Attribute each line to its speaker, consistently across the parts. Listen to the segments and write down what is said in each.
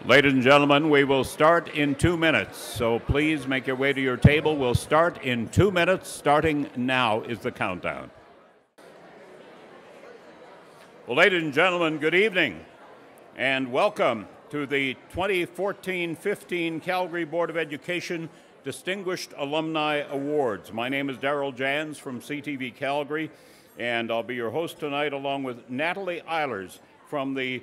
Speaker 1: Ladies and gentlemen, we will start in 2 minutes, so please make your way to your table. We'll start in 2 minutes. Starting now is the countdown. Well, ladies and gentlemen, good evening, and welcome to the 2014-15 Calgary Board of Education Distinguished Alumni Awards. My name is Darrell Janz from CTV Calgary, and I'll be your host tonight along with Natalie Eilers from the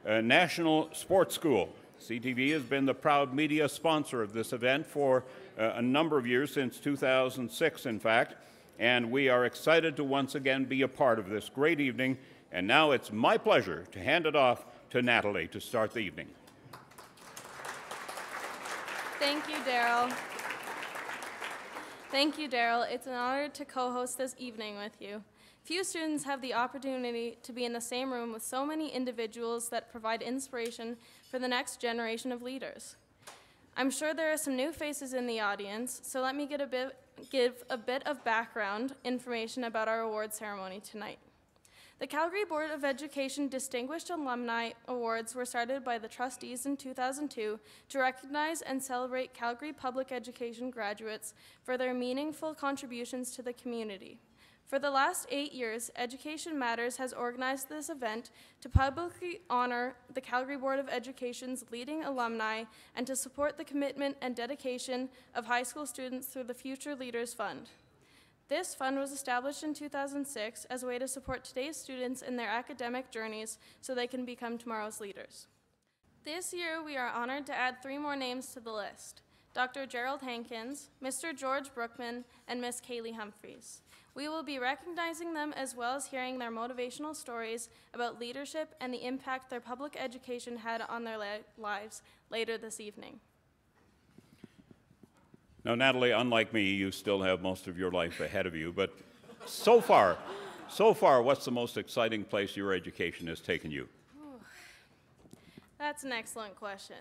Speaker 1: National Sports School. CTV has been the proud media sponsor of this event for a number of years, since 2006 in fact, and we are excited to once again be a part of this great evening. And now it's my pleasure to hand it off to Natalie to start the evening.
Speaker 2: Thank you, Darrell. Thank you, Darrell. It's an honor to co-host this evening with you. Few students have the opportunity to be in the same room with so many individuals that provide inspiration for the next generation of leaders. I'm sure there are some new faces in the audience, so let me give a bit of background information about our award ceremony tonight. The Calgary Board of Education Distinguished Alumni Awards were started by the trustees in 2002 to recognize and celebrate Calgary public education graduates for their meaningful contributions to the community. For the last 8 years, Education Matters has organized this event to publicly honor the Calgary Board of Education's leading alumni and to support the commitment and dedication of high school students through the Future Leaders Fund. This fund was established in 2006 as a way to support today's students in their academic journeys so they can become tomorrow's leaders. This year, we are honored to add 3 more names to the list: Dr. Gerald Hankins, Mr. George Brookman, and Miss Kaylee Humphreys. We will be recognizing them as well as hearing their motivational stories about leadership and the impact their public education had on their lives later this evening.
Speaker 1: Now, Natalie, unlike me, you still have most of your life ahead of you, but so far, what's the most exciting place your education has taken you?
Speaker 2: Ooh, that's an excellent question.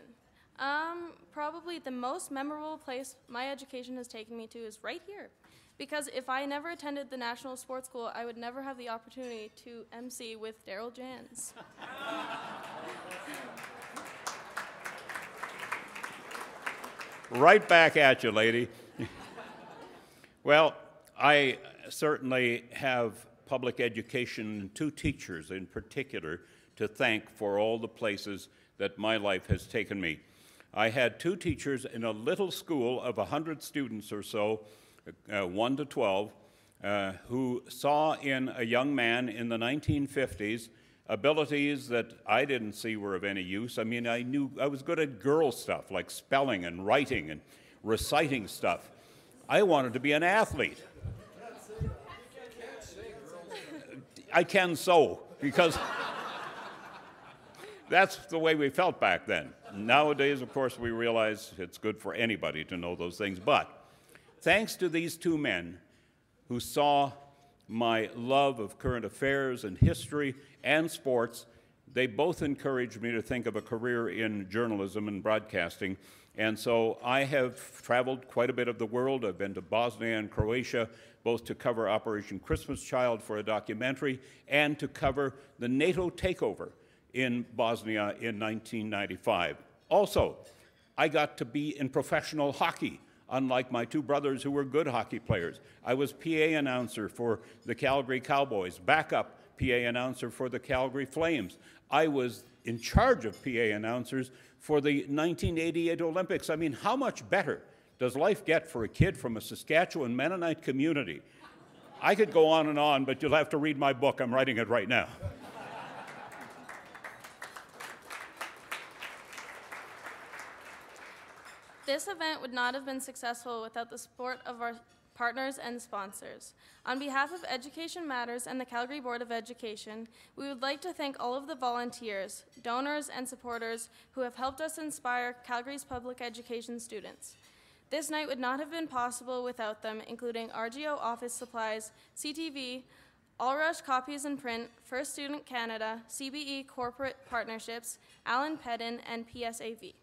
Speaker 2: Probably the most memorable place my education has taken me to is right here. Because if I never attended the National Sports School, I would never have the opportunity to MC with Darrell Janz.
Speaker 1: Right back at you, lady. Well, I certainly have public education, 2 teachers in particular, to thank for all the places that my life has taken me. I had 2 teachers in a little school of 100 students or so, 1 to 12, who saw in a young man in the 1950s abilities that I didn't see were of any use. I mean, I knew I was good at girl stuff like spelling and writing and reciting stuff. I wanted to be an athlete. I can sew, because that's the way we felt back then. Nowadays, of course, we realize it's good for anybody to know those things, but thanks to these 2 men who saw my love of current affairs and history and sports, they both encouraged me to think of a career in journalism and broadcasting. And so I have traveled quite a bit of the world. I've been to Bosnia and Croatia, both to cover Operation Christmas Child for a documentary and to cover the NATO takeover in Bosnia in 1995. Also, I got to be in professional hockey, unlike my 2 brothers who were good hockey players. I was PA announcer for the Calgary Cowboys, backup PA announcer for the Calgary Flames. I was in charge of PA announcers for the 1988 Olympics. I mean, how much better does life get for a kid from a Saskatchewan Mennonite community? I could go on, but you'll have to read my book. I'm writing it right now.
Speaker 2: This event would not have been successful without the support of our partners and sponsors. On behalf of Education Matters and the Calgary Board of Education, we would like to thank all of the volunteers, donors, and supporters who have helped us inspire Calgary's public education students. This night would not have been possible without them, including RGO Office Supplies, CTV, All Rush Copies and Print, First Student Canada, CBE Corporate Partnerships, Alan Pedden, and PSAV.